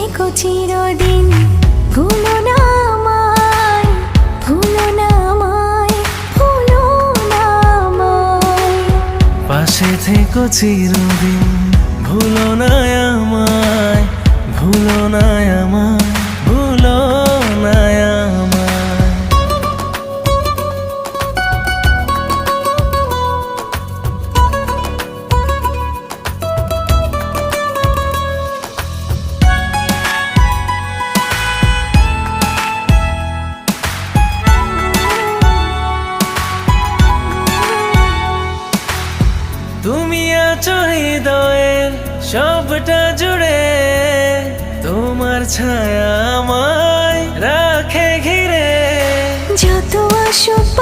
থেকো চিরদিন, ভুলো না আমায়, ভুলো না আমায়, ভুলো না আমায়। পাশে থেকো চিরদিন, ভুলো না আমায়, ভুলো না আমায়, ভুলো না আমায়। তুমি আছো হৃদয়ের সবটা জুড়ে, তোমার ছায়া আমায় রাখে ঘিরে। যত আসুক